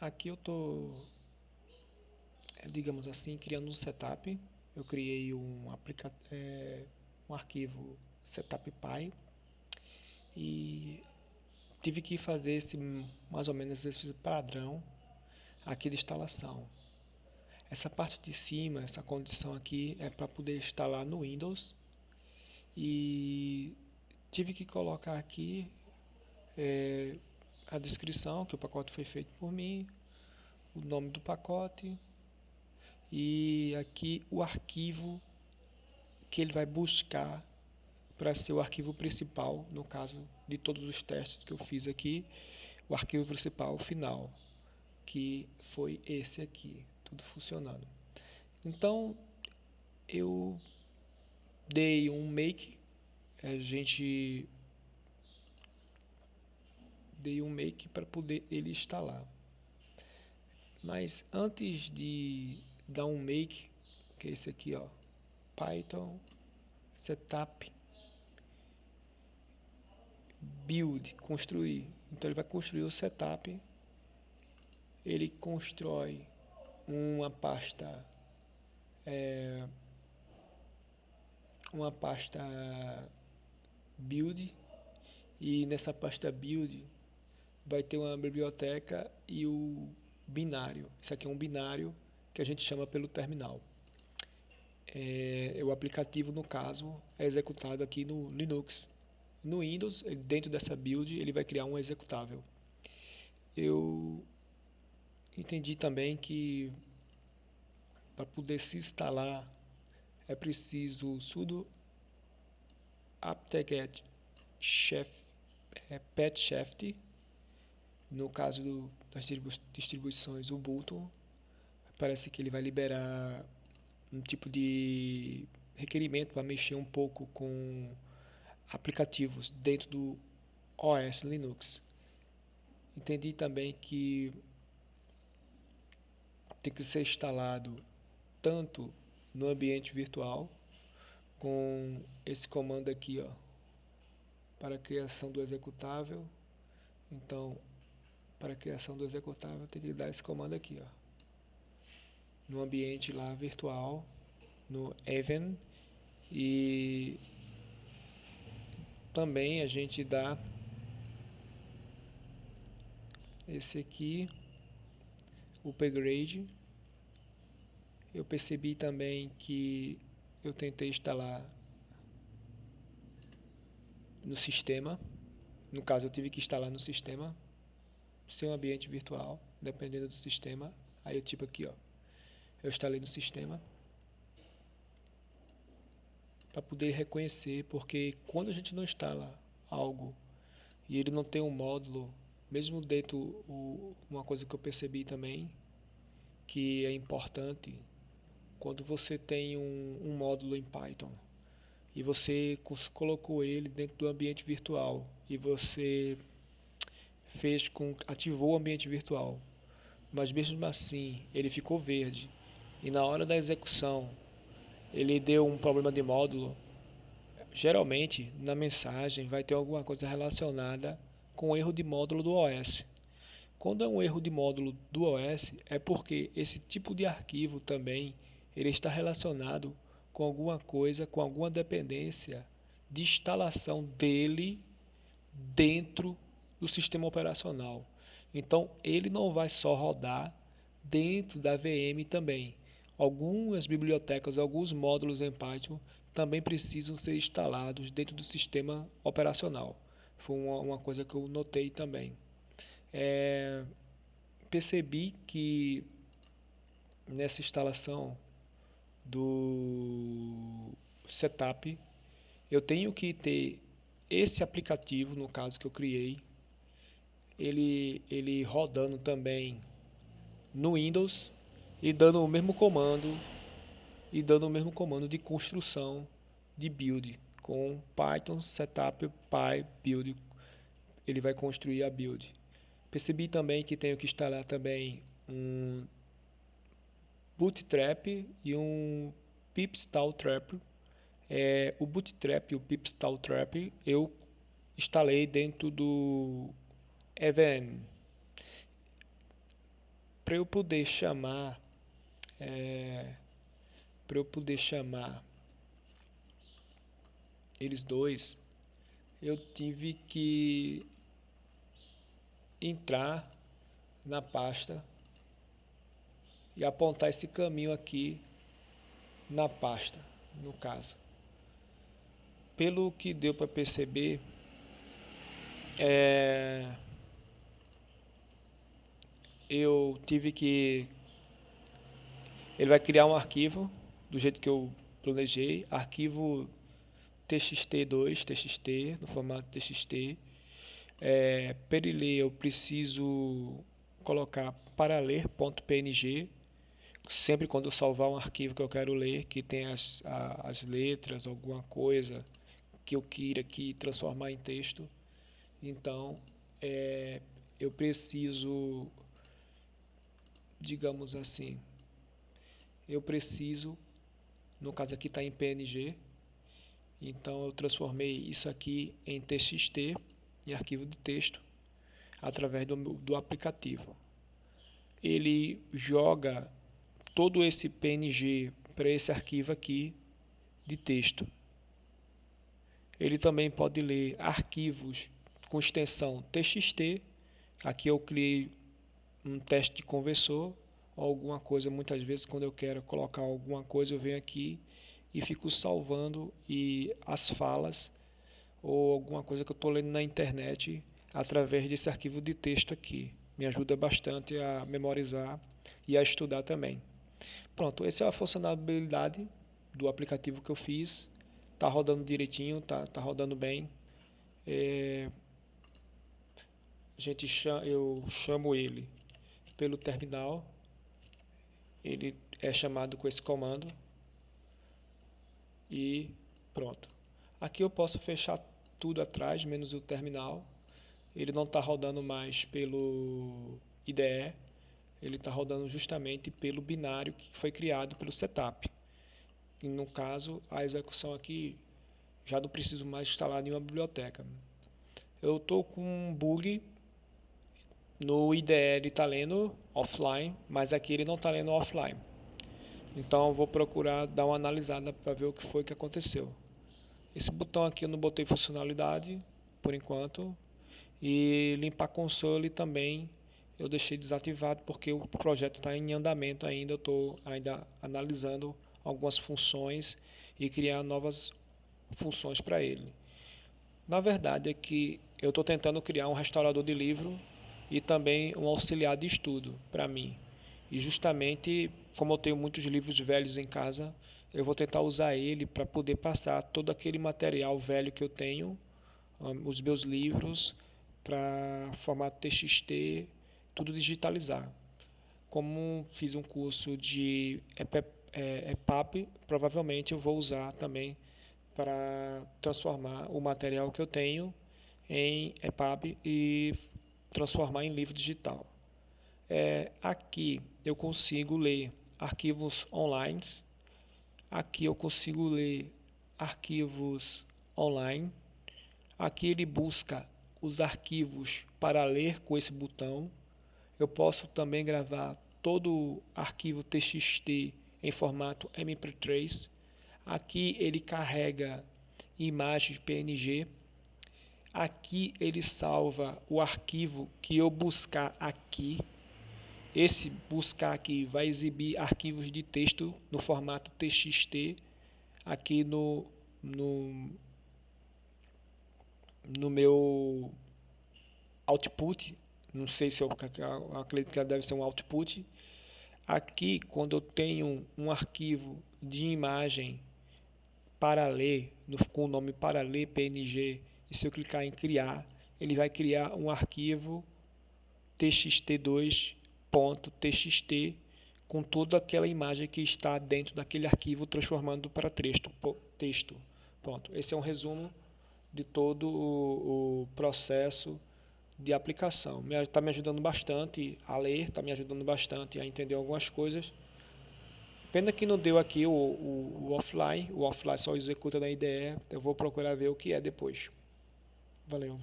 aqui eu estou, digamos assim, criando um setup. Eu criei um arquivo setup.py e tive que fazer mais ou menos esse padrão aqui de instalação. Essa parte de cima, essa condição aqui é para poder instalar no Windows e tive que colocar aqui a descrição que o pacote foi feito por mim, o nome do pacote e aqui o arquivo que ele vai buscar para ser o arquivo principal, no caso de todos os testes que eu fiz aqui, o arquivo principal final, que foi esse aqui, tudo funcionando. Então eu dei um make, a gente dei um make para poder ele instalar. Mas antes de dar um make, que é esse aqui, ó, Python setup build, construir. Então ele vai construir o setup, ele constrói uma pasta uma pasta build e nessa pasta build vai ter uma biblioteca e o binário. Isso aqui é um binário que a gente chama pelo terminal. O aplicativo, no caso, é executado aqui no Linux. No Windows, dentro dessa build, ele vai criar um executável. Eu entendi também que para poder se instalar é preciso sudo apt-get petshift, no caso das distribuições Ubuntu, parece que ele vai liberar um tipo de requerimento para mexer um pouco com aplicativos dentro do OS Linux. Entendi também que tem que ser instalado tanto no ambiente virtual com esse comando aqui, ó, para a criação do executável. Então, para a criação do executável, tem que dar esse comando aqui, ó, no ambiente lá virtual, no Even, e também a gente dá esse aqui, upgrade. Eu percebi também que eu tentei instalar no sistema, no caso eu tive que instalar no sistema, seu ambiente virtual, dependendo do sistema. Aí eu tipo aqui, ó, eu instalei no sistema para poder reconhecer, porque quando a gente não instala algo e ele não tem um módulo, mesmo dentro, uma coisa que eu percebi também, que é importante, quando você tem um módulo em Python e você colocou ele dentro do ambiente virtual e você ativou o ambiente virtual, mas mesmo assim ele ficou verde e na hora da execução ele deu um problema de módulo, geralmente na mensagem vai ter alguma coisa relacionada com o erro de módulo do OS. Quando é um erro de módulo do OS, é porque esse tipo de arquivo também ele está relacionado com alguma coisa, com alguma dependência de instalação dele dentro do sistema operacional. Então, ele não vai só rodar dentro da VM também. Algumas bibliotecas, alguns módulos em Python também precisam ser instalados dentro do sistema operacional. Foi uma coisa que eu notei também. Percebi que nessa instalação do setup eu tenho que ter esse aplicativo, no caso que eu criei, ele rodando também no Windows e dando o mesmo comando de construção de build com Python setup py build. Ele vai construir a build. Percebi também que tenho que instalar também um Bootstrap e um Pipstall Trap. O Bootstrap e o Pipstall Trap eu instalei dentro do Even. para eu poder chamar, é, para eu poder chamar eles dois, eu tive que entrar na pasta e apontar esse caminho aqui na pasta, no caso. Pelo que deu para perceber, é, eu tive que... Ele vai criar um arquivo do jeito que eu planejei, arquivo txt2, txt, no formato txt. Para ele ler, eu preciso colocar para ler.png. Sempre quando eu salvar um arquivo que eu quero ler, que tem as letras, alguma coisa que eu queira aqui transformar em texto, então eu preciso, digamos assim, eu preciso, no caso aqui está em PNG, então eu transformei isso aqui em txt, em arquivo de texto, através do aplicativo. Ele joga todo esse PNG para esse arquivo aqui de texto. Ele também pode ler arquivos com extensão txt. Aqui eu criei um teste de conversor, ou alguma coisa. Muitas vezes quando eu quero colocar alguma coisa, eu venho aqui e fico salvando as falas ou alguma coisa que eu estou lendo na internet através desse arquivo de texto aqui. Me ajuda bastante a memorizar e a estudar também. Pronto, essa é a funcionalidade do aplicativo que eu fiz. Tá rodando direitinho, tá rodando bem. Eu chamo ele pelo terminal. Ele é chamado com esse comando. E pronto. Aqui eu posso fechar tudo atrás, menos o terminal. Ele não está rodando mais pelo IDE. Ele está rodando justamente pelo binário que foi criado pelo setup. E no caso, a execução aqui já não preciso mais instalar nenhuma biblioteca. Eu estou com um bug no IDE, ele está lendo offline, mas aqui ele não está lendo offline. Então eu vou procurar dar uma analisada para ver o que foi que aconteceu. Esse botão aqui eu não botei funcionalidade por enquanto. E limpar console também eu deixei desativado porque o projeto está em andamento ainda. Eu estou ainda analisando algumas funções e criar novas funções para ele. Na verdade é que eu estou tentando criar um restaurador de livro e também um auxiliar de estudo para mim. E justamente como eu tenho muitos livros velhos em casa, eu vou tentar usar ele para poder passar todo aquele material velho que eu tenho, os meus livros, para formato TXT, tudo digitalizar. Como fiz um curso de EPUB, provavelmente eu vou usar também para transformar o material que eu tenho em EPUB e transformar em livro digital. Aqui eu consigo ler arquivos online. Aqui eu consigo ler arquivos online. Aqui ele busca os arquivos para ler com esse botão. Eu posso também gravar todo o arquivo TXT em formato MP3. Aqui ele carrega imagens PNG. Aqui ele salva o arquivo que eu buscar aqui. Esse buscar aqui vai exibir arquivos de texto no formato TXT aqui no meu output. Não sei se eu acredito que deve ser um output. Aqui, quando eu tenho um arquivo de imagem para ler, com o nome para ler PNG, e se eu clicar em criar, ele vai criar um arquivo txt2.txt com toda aquela imagem que está dentro daquele arquivo, transformando para texto. Pronto. Esse é um resumo de todo o processo de aplicação. Está me ajudando bastante a ler, está me ajudando bastante a entender algumas coisas. Pena que não deu aqui o offline. O offline só executa na IDE. Eu vou procurar ver o que é depois. Valeu.